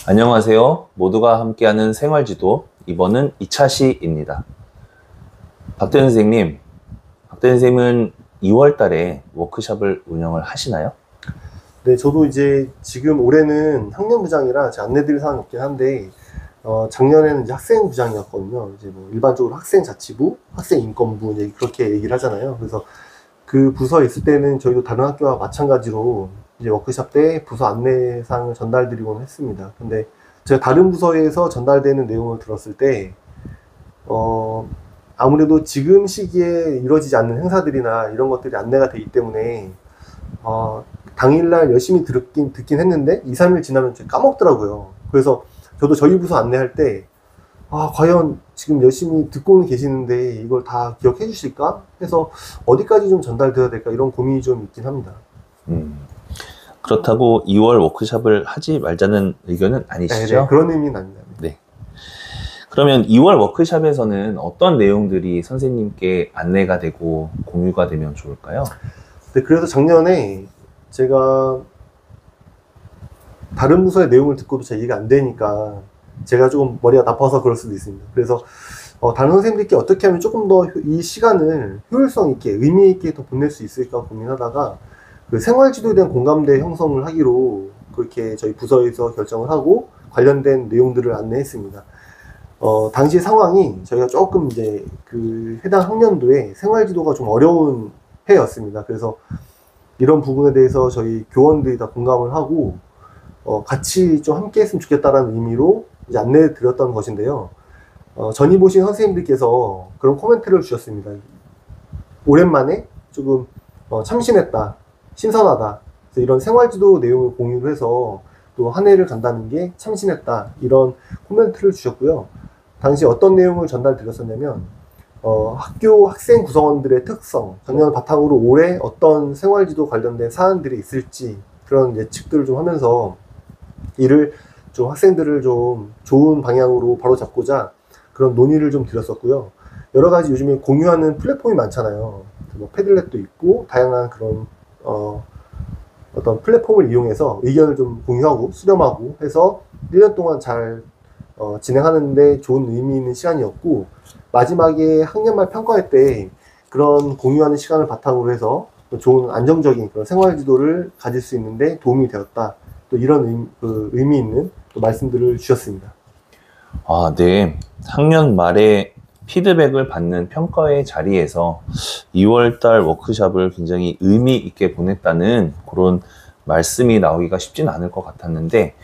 안녕하세요. 모두가 함께하는 생활지도, 이번은 2차 시입니다. 박대현 선생님, 박대현 선생님은 2월 달에 워크숍을 운영을 하시나요? 네, 저도 이제 지금 올해는 학년부장이라 제 안내드릴 사항이 없긴 한데, 작년에는 이제 학생부장이었거든요. 이제 뭐 일반적으로 학생자치부, 학생인권부 이제 그렇게 얘기를 하잖아요. 그래서 그 부서에 있을 때는 저희도 다른 학교와 마찬가지로 이제 워크숍 때 부서 안내사항을 전달드리곤 했습니다. 근데 제가 다른 부서에서 전달되는 내용을 들었을 때, 아무래도 지금 시기에 이루어지지 않는 행사들이나 이런 것들이 안내가 되기 때문에, 당일날 열심히 듣긴 했는데 2, 3일 지나면 까먹더라고요. 그래서 저도 저희 부서 안내할 때 과연 지금 열심히 듣고는 계시는데 이걸 다 기억해 주실까? 해서 어디까지 좀 전달되어야 될까 이런 고민이 좀 있긴 합니다. 그렇다고 2월 워크숍을 하지 말자는 의견은 아니시죠? 네, 그런 의미는 아닙니다. 네. 그러면 2월 워크숍에서는 어떤 내용들이 선생님께 안내가 되고 공유가 되면 좋을까요? 네, 그래서 작년에 제가 다른 부서의 내용을 듣고도 잘 이해가 안 되니까 제가 조금 머리가 나빠서 그럴 수도 있습니다. 그래서 다른 선생님들께 어떻게 하면 조금 더 이 시간을 효율성 있게 의미 있게 더 보낼 수 있을까 고민하다가 그 생활지도에 대한 공감대 형성을 하기로 그렇게 저희 부서에서 결정을 하고 관련된 내용들을 안내했습니다. 당시 상황이 저희가 조금 이제 그 해당 학년도에 생활지도가 좀 어려운 해였습니다. 그래서 이런 부분에 대해서 저희 교원들이 다 공감을 하고 같이 좀 함께 했으면 좋겠다라는 의미로 이제 안내를 드렸던 것인데요. 전이 보신 선생님들께서 그런 코멘트를 주셨습니다. 오랜만에 조금 참신했다, 신선하다. 그래서 이런 생활지도 내용을 공유를 해서 또 한 해를 간다는 게 참신했다. 이런 코멘트를 주셨고요. 당시 어떤 내용을 전달드렸었냐면 학교 학생 구성원들의 특성, 작년을 바탕으로 올해 어떤 생활지도 관련된 사안들이 있을지 그런 예측들을 좀 하면서 이를 좀 학생들을 좀 좋은 방향으로 바로잡고자 그런 논의를 좀 드렸었고요. 여러 가지 요즘에 공유하는 플랫폼이 많잖아요. 뭐 패들렛도 있고 다양한 그런 어떤 플랫폼을 이용해서 의견을 좀 공유하고 수렴하고 해서 1년 동안 잘 진행하는데 좋은 의미 있는 시간이었고, 마지막에 학년말 평가할 때 그런 공유하는 시간을 바탕으로 해서 좋은 안정적인 그런 생활지도를 가질 수 있는데 도움이 되었다. 또 이런 의미 있는 또 말씀들을 주셨습니다. 네. 학년 말에 피드백을 받는 평가의 자리에서 2월달 워크숍을 굉장히 의미 있게 보냈다는 그런 말씀이 나오기가 쉽지는 않을 것 같았는데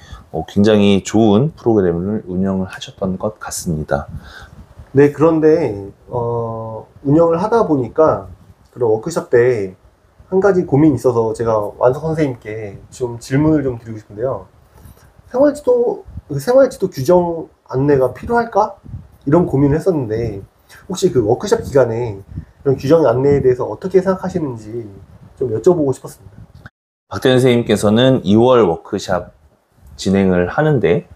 굉장히 좋은 프로그램을 운영을 하셨던 것 같습니다. 네, 그런데 운영을 하다 보니까 그런 워크숍 때 한 가지 고민이 있어서 제가 완석 선생님께 좀 질문을 좀 드리고 싶은데요. 생활지도 규정 안내가 필요할까? 이런 고민을 했었는데 혹시 그 워크숍 기간에 이런 규정 안내에 대해서 어떻게 생각하시는지 좀 여쭤보고 싶었습니다. 박대현 선생님께서는 2월 워크숍 진행을 하는데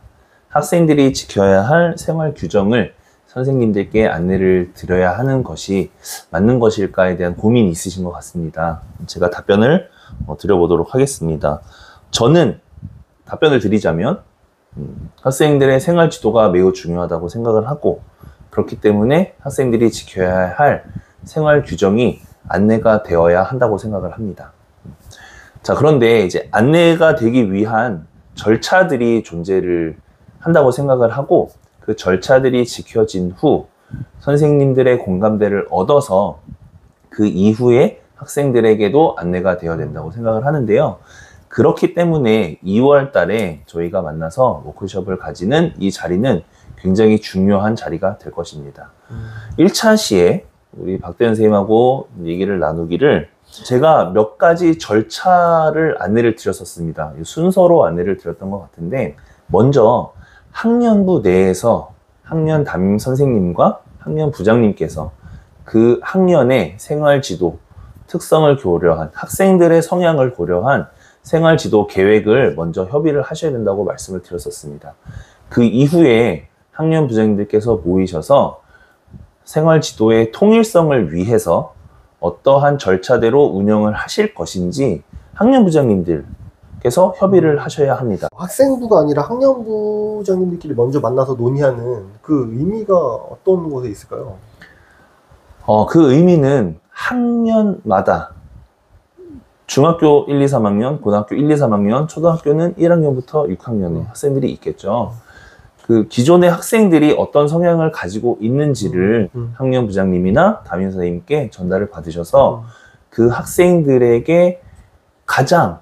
학생들이 지켜야 할 생활 규정을 선생님들께 안내를 드려야 하는 것이 맞는 것일까에 대한 고민이 있으신 것 같습니다. 제가 답변을 드려보도록 하겠습니다. 저는 답변을 드리자면 학생들의 생활 지도가 매우 중요하다고 생각을 하고, 그렇기 때문에 학생들이 지켜야 할 생활 규정이 안내가 되어야 한다고 생각을 합니다. 자, 그런데 이제 안내가 되기 위한 절차들이 존재를 한다고 생각을 하고, 그 절차들이 지켜진 후 선생님들의 공감대를 얻어서 그 이후에 학생들에게도 안내가 되어야 된다고 생각을 하는데요. 그렇기 때문에 2월 달에 저희가 만나서 워크숍을 가지는 이 자리는 굉장히 중요한 자리가 될 것입니다. 1차 시에 우리 박대현 선생님하고 얘기를 나누기를 제가 몇 가지 절차를 안내를 드렸었습니다. 순서로 안내를 드렸던 것 같은데, 먼저 학년부 내에서 학년 담임 선생님과 학년 부장님께서 그 학년의 생활지도 특성을 고려한, 학생들의 성향을 고려한 생활지도 계획을 먼저 협의를 하셔야 된다고 말씀을 드렸었습니다. 그 이후에 학년 부장님들께서 모이셔서 생활지도의 통일성을 위해서 어떠한 절차대로 운영을 하실 것인지 학년 부장님들 학생부장님께서 협의를 하셔야 합니다. 학생부가 아니라 학년부장님들끼리 먼저 만나서 논의하는 그 의미가 어떤 곳에 있을까요? 그 의미는 학년마다 중학교 1, 2, 3학년, 고등학교 1, 2, 3학년, 초등학교는 1학년부터 6학년의 학생들이 있겠죠. 그 기존의 학생들이 어떤 성향을 가지고 있는지를 학년부장님이나 담임 선생님께 전달을 받으셔서 그 학생들에게 가장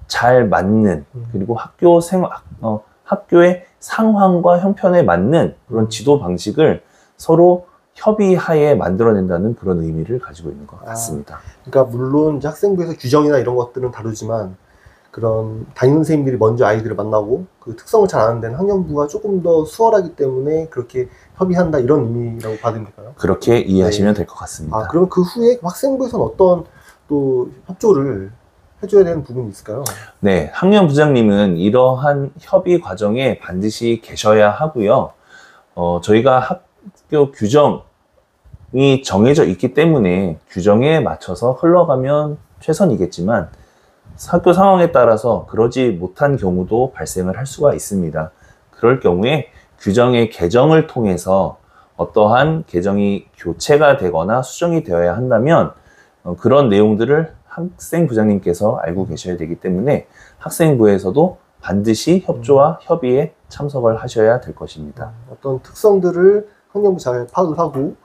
잘 맞는, 그리고 학교의 상황과 형편에 맞는 그런 지도 방식을 서로 협의하에 만들어낸다는 그런 의미를 가지고 있는 것 같습니다. 그러니까 물론 이제 학생부에서 규정이나 이런 것들은 다루지만 그런 담임 선생님들이 먼저 아이들을 만나고 그 특성을 잘 아는 데는 학년부가 조금 더 수월하기 때문에 그렇게 협의한다 이런 의미라고 받으면 될까요? 그렇게 이해하시면 될 것 같습니다. 그럼 그 후에 학생부에서는 어떤 또 협조를 해줘야 되는 부분이 있을까요? 네, 학년부장님은 이러한 협의 과정에 반드시 계셔야 하고요. 저희가 학교 규정이 정해져 있기 때문에 규정에 맞춰서 흘러가면 최선이겠지만 학교 상황에 따라서 그러지 못한 경우도 발생을 할 수가 있습니다. 그럴 경우에 규정의 개정을 통해서 어떠한 개정이 교체가 되거나 수정이 되어야 한다면 그런 내용들을 학생부장님께서 알고 계셔야 되기 때문에 학생부에서도 반드시 협조와 협의에 참석을 하셔야 될 것입니다. 어떤 특성들을 학년부 잘 파악을 하고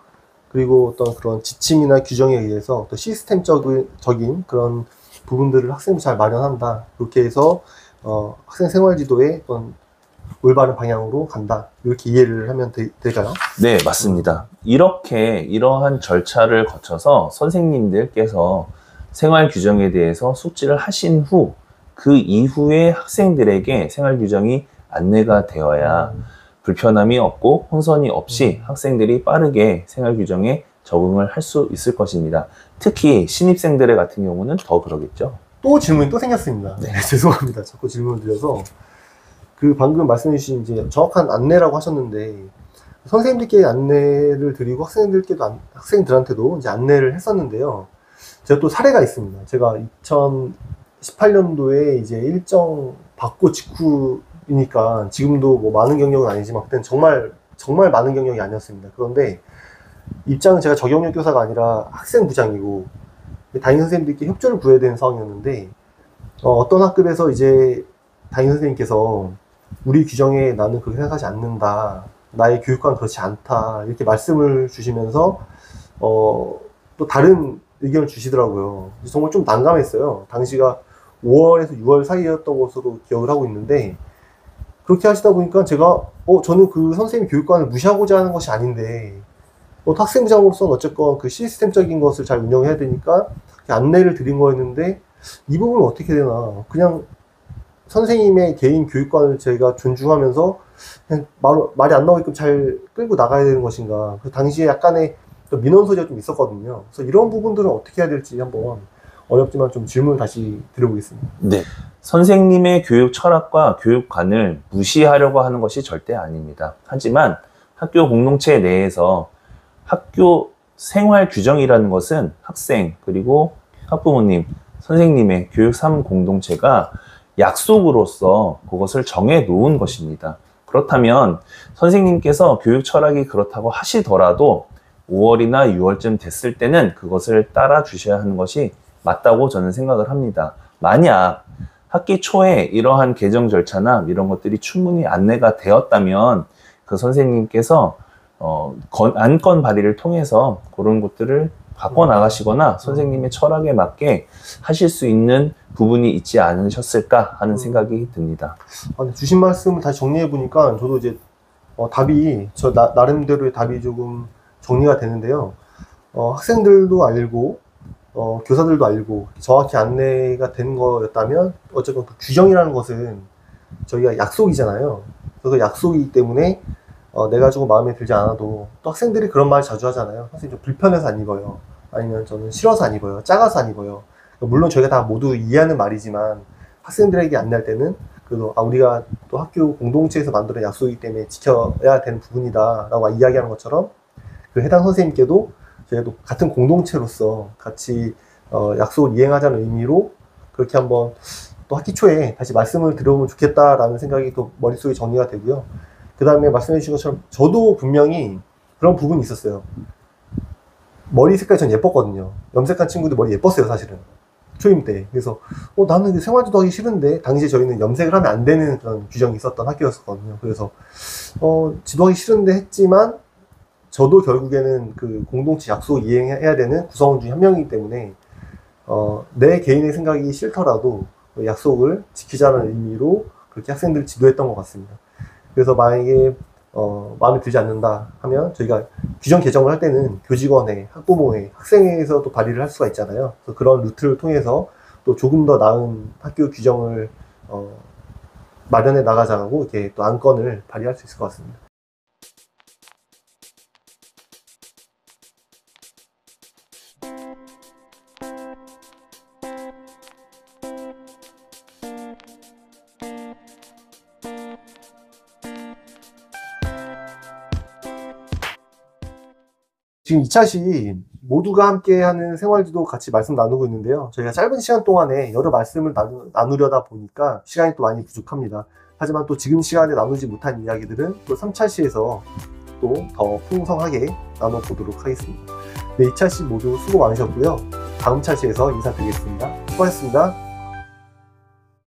그리고 어떤 그런 지침이나 규정에 의해서 또 시스템적인 그런 부분들을 학생부 잘 마련한다. 그렇게 해서 학생 생활 지도의 어떤 올바른 방향으로 간다. 이렇게 이해를 하면 될까요? 네, 맞습니다. 이러한 절차를 거쳐서 선생님들께서 생활 규정에 대해서 숙지를 하신 후 그 이후에 학생들에게 생활 규정이 안내가 되어야 불편함이 없고 혼선이 없이 학생들이 빠르게 생활 규정에 적응을 할 수 있을 것입니다. 특히 신입생들 같은 경우는 더 그러겠죠. 또 질문이 또 생겼습니다. 네, 죄송합니다. 자꾸 질문을 드려서 그 방금 말씀해 주신 이제 정확한 안내라고 하셨는데 선생님들께 안내를 드리고 학생들한테도 이제 안내를 했었는데요. 제가 또 사례가 있습니다. 제가 2018년도에 이제 일정 받고 직후이니까 지금도 뭐 많은 경력은 아니지만 그때는 정말 많은 경력이 아니었습니다. 그런데 입장은 제가 적용력 교사가 아니라 학생부장이고 담임 선생님들께 협조를 구해야 되는 상황이었는데 어떤 학급에서 이제 담임 선생님께서 우리 규정에 나는 그렇게 생각하지 않는다. 나의 교육과는 그렇지 않다. 이렇게 말씀을 주시면서 또 다른 의견을 주시더라고요. 정말 좀 난감했어요. 당시가 5월에서 6월 사이였던 것으로 기억을 하고 있는데 그렇게 하시다 보니까 제가 저는 그 선생님 교육관을 무시하고자 하는 것이 아닌데 학생부장으로서는 어쨌건 그 시스템적인 것을 잘 운영해야 되니까 안내를 드린 거였는데 이 부분은 어떻게 되나 그냥 선생님의 개인 교육관을 제가 존중하면서 그냥 말이 안 나오게끔 잘 끌고 나가야 되는 것인가. 그 당시에 약간의 민원 소지가 좀 있었거든요. 그래서 이런 부분들은 어떻게 해야 될지 한번 어렵지만 좀 질문을 다시 드려보겠습니다. 네. 선생님의 교육 철학과 교육관을 무시하려고 하는 것이 절대 아닙니다. 하지만 학교 공동체 내에서 학교 생활 규정이라는 것은 학생 그리고 학부모님, 선생님의 교육 3공동체가 약속으로서 그것을 정해 놓은 것입니다. 그렇다면 선생님께서 교육 철학이 그렇다고 하시더라도 5월이나 6월쯤 됐을 때는 그것을 따라 주셔야 하는 것이 맞다고 저는 생각을 합니다. 만약 학기 초에 이러한 개정 절차나 이런 것들이 충분히 안내가 되었다면 그 선생님께서 안건 발의를 통해서 그런 것들을 바꿔나가시거나 선생님의 철학에 맞게 하실 수 있는 부분이 있지 않으셨을까 하는 생각이 듭니다. 주신 말씀을 다시 정리해보니까 저도 이제 답이 나름대로의 답이 조금 정리가 되는데요. 학생들도 알고 교사들도 알고 정확히 안내가 된 거였다면 어쨌든 그 규정이라는 것은 저희가 약속이잖아요. 그래서 약속이기 때문에 내가 조금 마음에 들지 않아도 또 학생들이 그런 말 자주 하잖아요. 선생님 좀 불편해서 안 입어요. 아니면 저는 싫어서 안 입어요. 작아서 안 입어요. 물론 저희가 다 모두 이해하는 말이지만 학생들에게 안내할 때는 그래도 우리가 또 학교 공동체에서 만들어낸 약속이기 때문에 지켜야 되는 부분이다 라고 이야기하는 것처럼 그 해당 선생님께도 저희도 같은 공동체로서 같이 약속을 이행하자는 의미로 그렇게 한번 또 학기 초에 다시 말씀을 드려보면 좋겠다라는 생각이 또 머릿속에 정리가 되고요. 그 다음에 말씀해 주신 것처럼 저도 분명히 그런 부분이 있었어요. 머리 색깔이 전 예뻤거든요. 염색한 친구들 머리 예뻤어요, 사실은. 초임 때. 그래서 나는 생활지도 하기 싫은데, 당시에 저희는 염색을 하면 안 되는 그런 규정이 있었던 학교였었거든요. 그래서 지도하기 싫은데 했지만 저도 결국에는 그 공동체 약속 이행해야 되는 구성원 중에 한 명이기 때문에 내 개인의 생각이 싫더라도 약속을 지키자는 의미로 그렇게 학생들을 지도했던 것 같습니다. 그래서 만약에 마음에 들지 않는다 하면 저희가 규정 개정을 할 때는 교직원회, 학부모회, 학생회에서 또 발의를 할 수가 있잖아요. 그래서 그런 루트를 통해서 또 조금 더 나은 학교 규정을 마련해 나가자고 이렇게 또 안건을 발의할 수 있을 것 같습니다. 지금 2차시 모두가 함께하는 생활지도 같이 말씀 나누고 있는데요. 저희가 짧은 시간 동안에 여러 말씀을 나누려다 보니까 시간이 또 많이 부족합니다. 하지만 또 지금 시간에 나누지 못한 이야기들은 또 3차시에서 또 더 풍성하게 나눠보도록 하겠습니다. 네, 2차시 모두 수고 많으셨고요. 다음 차시에서 인사드리겠습니다. 수고하셨습니다.